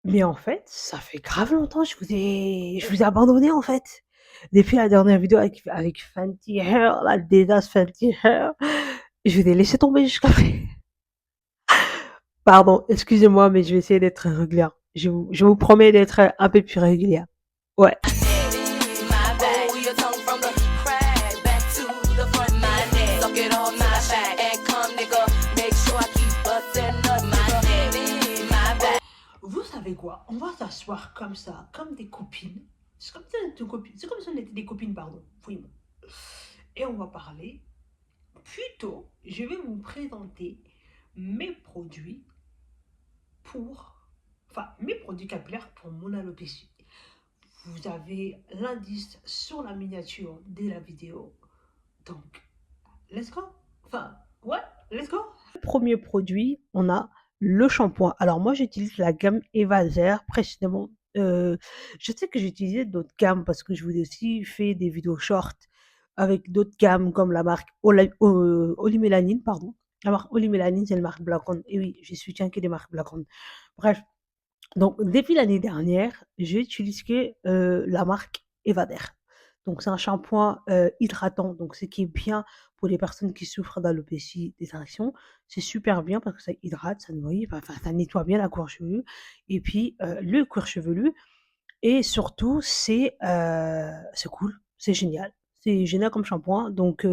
Mais en fait, ça fait grave longtemps, je vous ai abandonné, en fait. Depuis la dernière vidéo avec Fenty Hair, la désastre Fenty Hair, je vous ai laissé tomber jusqu'à Pardon, excusez-moi, mais je vais essayer d'être régulière. Je vous promets d'être un peu plus régulière. Ouais. Vous savez quoi? On va s'asseoir comme ça, comme des copines. C'est comme si on était des copines, pardon. Oui. Et on va parler. Plutôt, je vais vous présenter mes produits mes produits capillaires pour mon alopécie. Vous avez l'indice sur la miniature de la vidéo. Donc, let's go. Enfin, ouais, let's go. Le premier produit, on a le shampoing. Alors moi, j'utilise la gamme Evazer précisément. Je sais que j'ai utilisé d'autres gammes parce que je vous ai aussi fait des vidéos short avec d'autres gammes comme la marque Olimélanine, pardon. La marque Olimélanine, c'est la marque Blacon. Et oui, je soutiens que des marques Blacon. Bref, donc depuis l'année dernière, j'utilise que la marque Evader. Donc c'est un shampoing hydratant, donc ce qui est bien pour les personnes qui souffrent d'alopécie des tractions. C'est super bien parce que ça hydrate, ça nourrit, enfin ça nettoie bien la cour chevelu et puis le cuir chevelu et surtout c'est cool, c'est génial. C'est génial comme shampoing, donc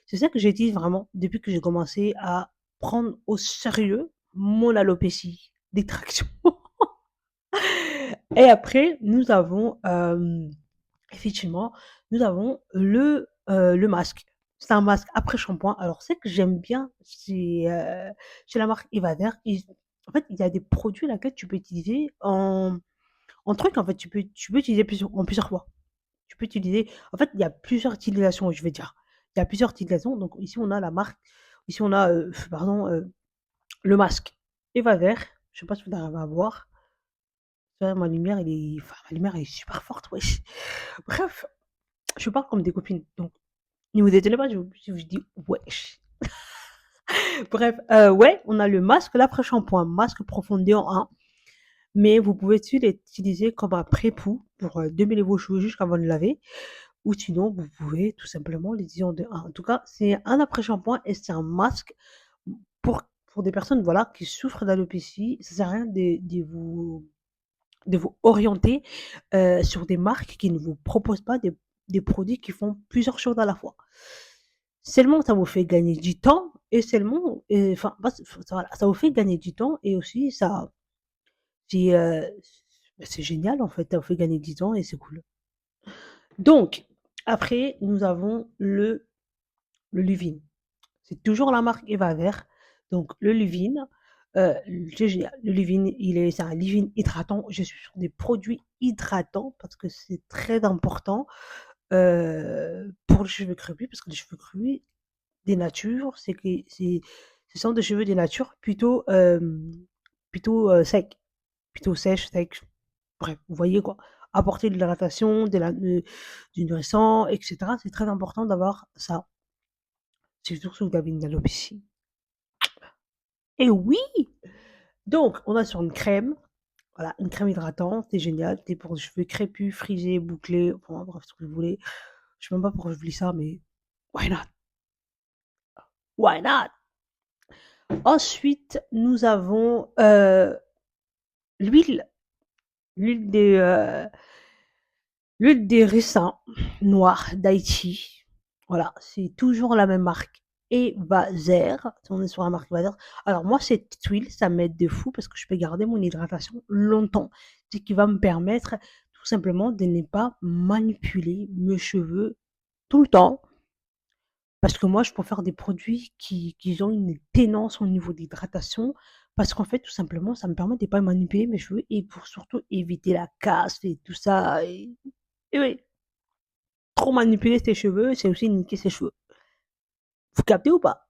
c'est ça que j'utilise vraiment depuis que j'ai commencé à prendre au sérieux mon alopécie des tractions. Et après, nous avons, effectivement, nous avons le masque. C'est un masque après shampoing. Alors, ce que j'aime bien chez la marque Evader, en fait, il y a des produits là que tu peux utiliser en truc, en fait, tu peux utiliser en plusieurs fois. Tu peux utiliser, en fait, il y a plusieurs utilisations, je vais dire. Il y a plusieurs utilisations. Donc, ici, on a la marque, ici, on a, pardon, le masque Evader. Je sais pas si vous arrivez à voir. Ça, ma lumière elle est super forte, wesh. Bref, je parle comme des copines, donc ne vous étonnez pas si je dis wesh. Bref, ouais, on a le masque, l'après-shampoing, masque profondeur 1, mais vous pouvez aussi l'utiliser comme un pré-poux pour démêler vos cheveux jusqu'avant de laver, ou sinon, vous pouvez tout simplement l'utiliser en 2 1. En tout cas, c'est un après-shampoing et c'est un masque pour des personnes, voilà, qui souffrent d'alopécie. Ça sert à rien de vous orienter sur des marques qui ne vous proposent pas des produits qui font plusieurs choses à la fois. Seulement, ça vous fait gagner du temps et seulement, enfin, voilà, ça vous fait gagner du temps et aussi c'est, euh, c'est génial en fait, ça vous fait gagner du temps et c'est cool. Donc, après, nous avons le Luvin. C'est toujours la marque Evaver. Donc, le Luvin, c'est génial. Le Luvin, c'est un Luvin hydratant. Je suis sur des produits hydratants parce que c'est très important pour les cheveux crépus, parce que les cheveux crépus, des natures, ce sont des cheveux des natures plutôt secs, plutôt sèches, secs. Bref, vous voyez quoi. Apporter de l'hydratation, du nourrissant, etc. C'est très important d'avoir ça. C'est surtout si vous avez une alopécie. Et oui! Donc, on a sur une crème, voilà, une crème hydratante, c'est génial, c'est pour les cheveux crépus, frisés, bouclés, enfin bref, ce que vous voulez. Je sais même pas pourquoi je vous dis ça, mais why not? Why not? Ensuite, nous avons l'huile, l'huile des, euh, l'huile des raisins noirs d'Haïti. Voilà, c'est toujours la même marque. Evazer, on est sur la marque Evazer. Alors moi, cette huile, ça m'aide de fou parce que je peux garder mon hydratation longtemps. Ce qui va me permettre tout simplement de ne pas manipuler mes cheveux tout le temps. Parce que moi, je préfère des produits qui ont une ténance au niveau d'hydratation. Parce qu'en fait, tout simplement, ça me permet de ne pas manipuler mes cheveux et pour surtout éviter la casse et tout ça. Et oui, trop manipuler ses cheveux, c'est aussi niquer ses cheveux. Vous captez ou pas?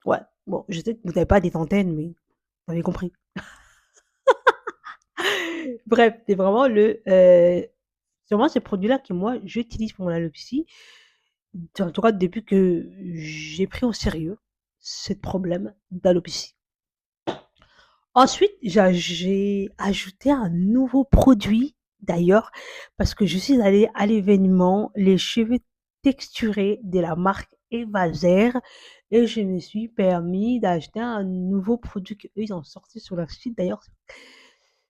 Ouais. Bon, je sais que vous n'avez pas des antennes, mais vous avez compris. Bref, c'est vraiment ces produits-là que moi, j'utilise pour mon alopécie. En tout cas, depuis que j'ai pris au sérieux ce problème d'alopécie. Ensuite, j'ai ajouté un nouveau produit, d'ailleurs, parce que je suis allée à l'événement Les cheveux texturés de la marque Evazer et je me suis permis d'acheter un nouveau produit qu'eux, ils ont sorti sur leur site. D'ailleurs,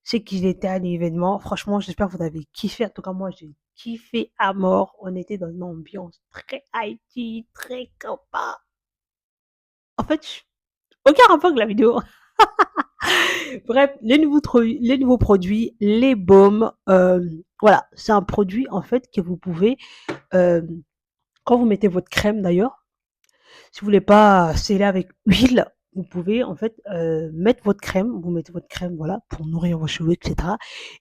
c'est qu'ils étaient à l'événement. Franchement, j'espère que vous avez kiffé. En tout cas, moi, j'ai kiffé à mort. On était dans une ambiance très Haïti, très sympa. En fait, aucun rapport avec la vidéo. Bref, les nouveaux produits, les baumes, voilà, c'est un produit en fait que vous pouvez, euh, quand vous mettez votre crème d'ailleurs, si vous voulez pas sceller avec huile, vous pouvez en fait mettre votre crème, vous mettez votre crème, voilà, pour nourrir vos cheveux, etc.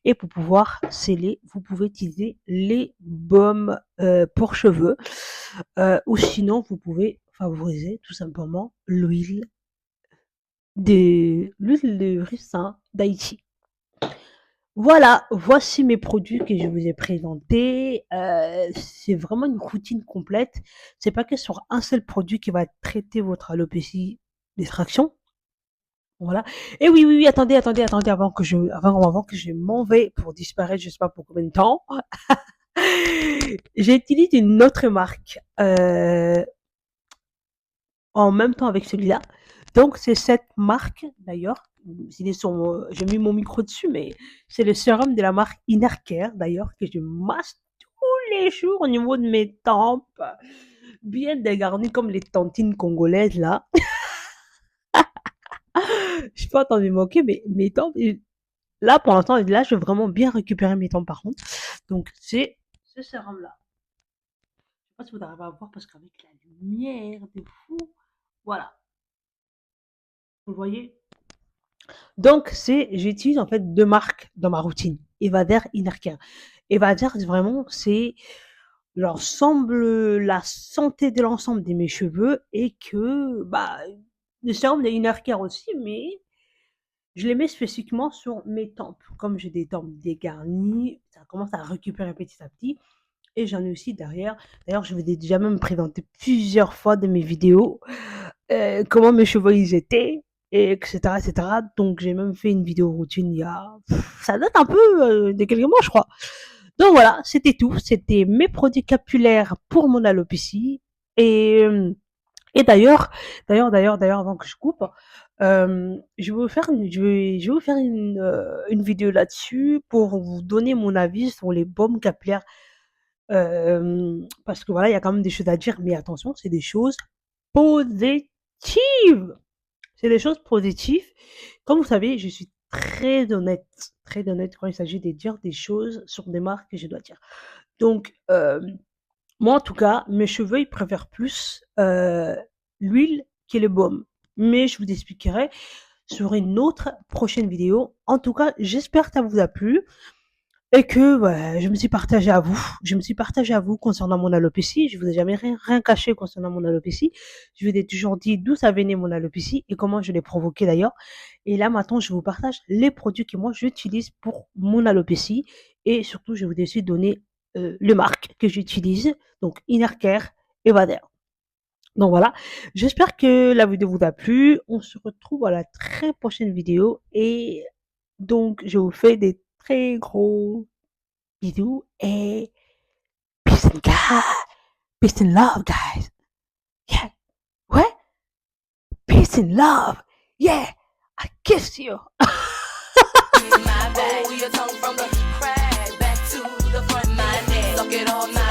Et pour pouvoir sceller, vous pouvez utiliser les baumes pour cheveux, ou sinon vous pouvez favoriser tout simplement l'huile de ricin d'Haïti. Voilà, voici mes produits que je vous ai présentés. C'est vraiment une routine complète. C'est pas que sur un seul produit qui va traiter votre alopécie d'extraction. Voilà. Et oui, oui, oui, attendez, avant que je m'en vais pour disparaître, je sais pas pour combien de temps. J'utilise une autre marque en même temps avec celui-là. Donc, c'est cette marque, d'ailleurs. J'ai mis mon micro dessus, mais c'est le sérum de la marque Innercare, d'ailleurs, que je masse tous les jours au niveau de mes tempes. Bien dégarnies comme les tantines congolaises, là. Je suis pas entendu moquer, mais mes tempes, là, pour l'instant, là, je veux vraiment bien récupérer mes tempes, par contre. Donc, c'est ce sérum-là. Je sais pas si vous arrivez à voir parce qu'avec la lumière de fou, voilà. Vous voyez? Donc, j'utilise en fait deux marques dans ma routine. Evader, Innercare. Evader, vraiment, c'est la santé de l'ensemble de mes cheveux et que, bah, le sérum de Innercare aussi, mais je les mets spécifiquement sur mes tempes. Comme j'ai des tempes dégarnies, ça commence à récupérer petit à petit. Et j'en ai aussi derrière. D'ailleurs, je vous ai déjà même présenté plusieurs fois de mes vidéos comment mes cheveux ils étaient, et etc., etc. Donc j'ai même fait une vidéo routine il y a, ça date un peu de quelques mois, je crois. Donc voilà, c'était tout. C'était mes produits capillaires pour mon alopécie. Et et d'ailleurs, avant que je coupe, je vais vous faire je vais vous faire une vidéo là-dessus pour vous donner mon avis sur les baumes capillaires. Parce que voilà, il y a quand même des choses à dire, mais attention, c'est des choses positives. C'est des choses positives. Comme vous savez, je suis très honnête quand il s'agit de dire des choses sur des marques que je dois dire. Donc, moi, en tout cas, mes cheveux, ils préfèrent plus l'huile que le baume. Mais je vous expliquerai sur une autre prochaine vidéo. En tout cas, j'espère que ça vous a plu. Et que ouais, je me suis partagée à vous. Je me suis partagée à vous concernant mon alopécie. Je vous ai jamais rien caché concernant mon alopécie. Je vous ai toujours dit d'où ça venait mon alopécie et comment je l'ai provoqué d'ailleurs. Et là maintenant, je vous partage les produits que moi j'utilise pour mon alopécie et surtout je vous ai aussi donné les marques que j'utilise. Donc Innercare et Vader. Donc voilà, j'espère que la vidéo vous a plu. On se retrouve à la très prochaine vidéo et donc je vous fais des très gros bisous et peace and love, guys. Yeah. What? Peace and love. Yeah. I kiss you. My bag, your tongue from the crack back to the front, my neck. Suck it all night.